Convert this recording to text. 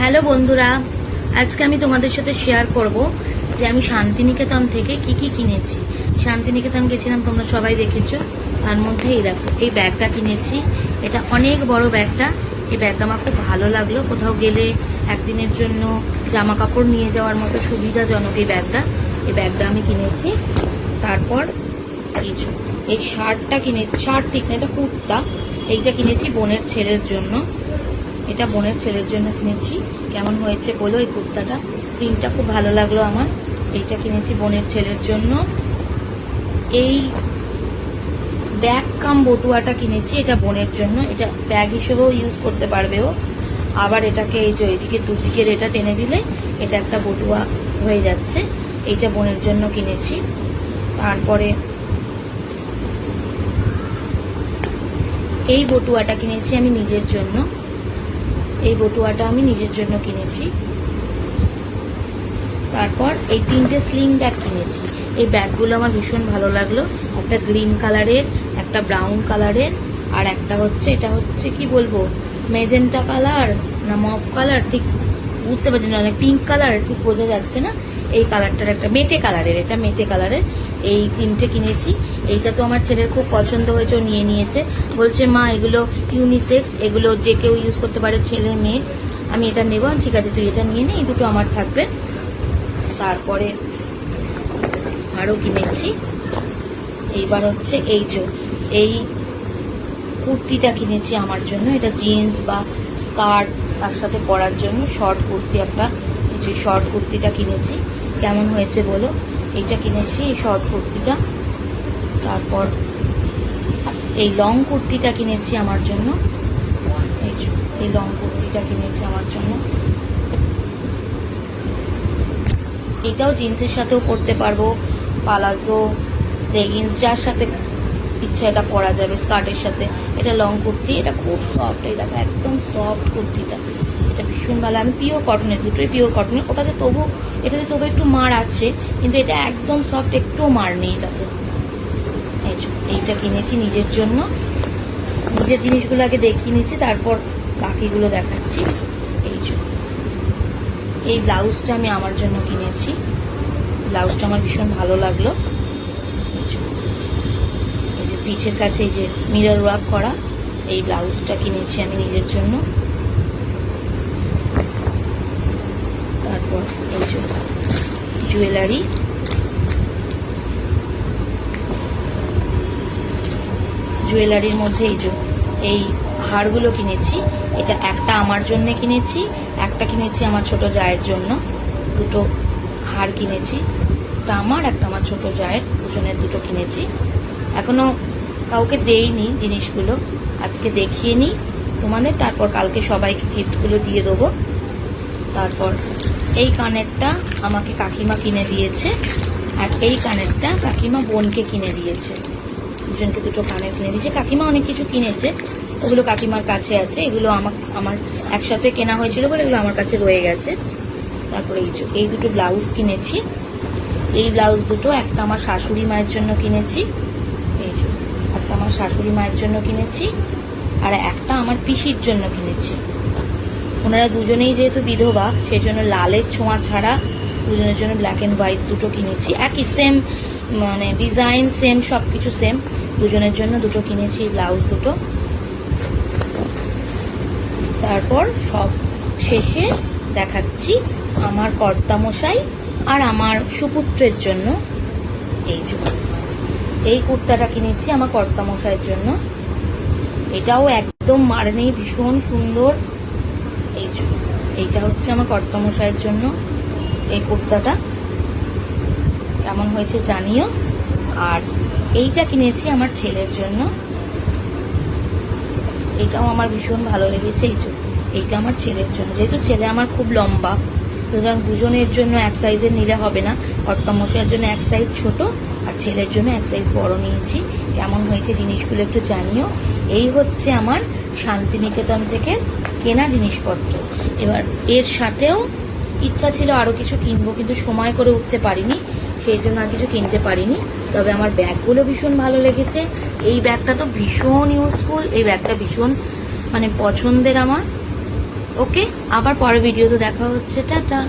Hello বন্ধুরা, আজকে আমি তোমাদের সাথে শেয়ার করব যে আমি শান্তিনিকেতন থেকে কি কি কিনেছি। শান্তিনিকেতন গেছিলাম, তোমরা সবাই দেখেছো। তার মধ্যে এই দেখো, এই ব্যাগটা কিনেছি। এটা অনেক বড় ব্যাগটা। এই ব্যাগটা আমার খুব ভালো লাগলো। কোথাও গেলে একদিনের জন্য জামা কাপড় নিয়ে যাওয়ার মতো সুবিধাজনক এই ব্যাগটা আমি কিনেছি। তারপর এই শার্টটা কিনেছি, শার্ট ঠিক না, এটা কুর্তা। এইটা কিনেছি বোনের ছেলের জন্য। এটা বোনের ছেলের জন্য কিনেছি। কেমন হয়েছে বলো এই কুর্তাটা? প্রিন্টটা খুব ভালো লাগলো আমার। এইটা কিনেছি বোনের ছেলের জন্য। এই ব্যাগ কাম বটুয়াটা কিনেছি, এটা বোনের জন্য। এটা ব্যাগ হিসেবেও ইউজ করতে পারবে ও। আবার এটাকে এই যে ওইদিকে দুদিকের এটা টেনে দিলে এটা একটা বটুয়া হয়ে যাচ্ছে। এইটা বোনের জন্য কিনেছি। তারপরে এই বটুয়াটা কিনেছি আমি নিজের জন্য। এই বটুয়াটা আমি নিজের জন্য কিনেছি। তারপর এই তিনটে স্লিং ব্যাগ কিনেছি। এই ব্যাগগুলো আমার ভীষণ ভালো লাগলো। একটা গ্রিন কালারের, একটা ব্রাউন কালারের, আর একটা হচ্ছে, এটা হচ্ছে কি বলবো, মেজেন্টা কালার না মফ কালার ঠিক বুঝতে পারছি না, পিঙ্ক কালার ঠিক বোঝা যাচ্ছে না। এই কালারটার একটা মেটে কালারের, এটা মেটে কালারের। এই তিনটে কিনেছি। এইটা তো আমার ছেলের খুব পছন্দ হয়েছে, ও নিয়ে নিয়েছে। বলছে মা এগুলো ইউনিসেক্স, এগুলো যে কেউ ইউজ করতে পারে, ছেলে মেয়ে। আমি এটা নেব। ঠিক আছে তুই এটা নিয়ে নে, এই দুটো আমার থাকবে। তারপরে আরও কিনেছি। এইবার হচ্ছে এই কুর্তিটা কিনেছি আমার জন্য। এটা জিন্স বা স্কার্ট তার সাথে পরার জন্য শর্ট কুর্তি, একটা কিছু শর্ট কুর্তিটা কিনেছি। কেমন হয়েছে বলো? এইটা কিনেছি, এই শর্ট কুর্তিটা। তারপর এই লং কুর্তিটা কিনেছি আমার জন্য। এই লং কুর্তিটা কিনেছি আমার জন্য। এটাও জিন্সের সাথেও পরতে পারবো, পালাজো, লেগিংস, যার সাথে ইচ্ছা এটা পরা যাবে, স্কার্টের সাথে। এটা লং কুর্তি, এটা খুব সফট। এই দেখো একদম সফট কুর্তিটা, এটা ভীষণ ভালো। আমি পিওর কটনের, দুটোই পিওর কটনের। এটাতে তবু একটু মার আছে, কিন্তু এটা একদম সফট, একটুও মার নেই এটাতে। এইটা কিনেছি নিজের জন্য। নিজের জিনিসগুলো আগে দেখিয়ে নিচ্ছি, তারপর বাকিগুলো দেখাচ্ছি। এই ব্লাউজটা আমি আমার জন্য কিনেছি। ব্লাউজটা আমার ভীষণ ভালো লাগলো। এই যে পিছের কাছে এই যে মিরর ওয়ার্ক করা, এই ব্লাউজটা কিনেছি আমি নিজের জন্য। তারপর এই যে জুয়েলারি, জুয়েলারির মধ্যে এই হারগুলো কিনেছি। এটা একটা আমার জন্য কিনেছি, একটা কিনেছি আমার ছোট জায়ের জন্য। দুটো হার কিনেছি, একটা আমার, একটা আমার ছোট জায়ের, দুজনের দুটো কিনেছি। এখনো কাউকে দেইনি জিনিসগুলো, আজকে দেখিয়ে নিই তোমাদের, তারপর কালকে সবাইকে গিফটগুলো দিয়ে দেবো। তারপর এই কানেরটা আমাকে কাকিমা কিনে দিয়েছে, আর এই কানেরটা কাকিমা বোনকে কিনে দিয়েছে। দুজনকে দুটো কানের কিনে দিয়েছে। কাকিমা অনেক কিছু কিনেছে, ওগুলো কাকিমার কাছে আছে। এগুলো আমার একসাথে কেনা হয়েছিল বলে এগুলো আমার কাছে রয়ে গেছে। তারপরে এই দুটো ব্লাউজ কিনেছি। এই ব্লাউজ দুটো, একটা আমার শাশুড়ি মায়ের জন্য কিনেছি, একটা আমার শাশুড়ি মায়ের জন্য কিনেছি, আর একটা আমার পিসির জন্য কিনেছি। ওনারা দুজনেই যেহেতু বিধবা, সেই জন্য লালের ছোঁয়া ছাড়া দুজনের জন্য ব্ল্যাক অ্যান্ড হোয়াইট দুটো কিনেছি। একই সেম, মানে ডিজাইন সেম, সব কিছু সেম। দুজনের জন্য দুটো কিনেছি ব্লাউজ দুটো। তারপর সব শেষে দেখাচ্ছি আমার কর্তামশাই আর আমার সুপুত্রের জন্য এই কুর্তাটা কিনেছি আমার কর্তামশাইয়ের জন্য। এটাও একদম মার নেই, ভীষণ সুন্দর। এইটা হচ্ছে আমার কর্তামশাইয়ের জন্য এই কুর্তাটা। কেমন হয়েছে জানিও। আর এইটা কিনেছি আমার ছেলের জন্য। এটাও আমার ভীষণ ভালো লেগেছে। এইটা আমার ছেলের জন্য, যেহেতু ছেলে আমার খুব লম্বা, সুতরাং দুজনের জন্য এক সাইজের নিলে হবে না। কর্তামশাইয়ের জন্য এক সাইজ ছোট, আর ছেলের জন্য এক সাইজ বড় নিয়েছি। কেমন হয়েছে জিনিসগুলো একটু জানিও। এই হচ্ছে আমার শান্তিনিকেতন থেকে কেনা জিনিসপত্র। এবার এর সাথেও ইচ্ছা ছিল আরও কিছু কিনবো, কিন্তু সময় করে উঠতে পারিনি, সেই জন্য আর কিছু কিনতে পারিনি। তবে আমার ব্যাগগুলো ভীষণ ভালো লেগেছে। এই ব্যাগটা তো ভীষণ ইউজফুল, এই ব্যাগটা ভীষণ মানে পছন্দের আমার। ওকে, আবার পরের ভিডিওতে দেখা হচ্ছে। টাটা।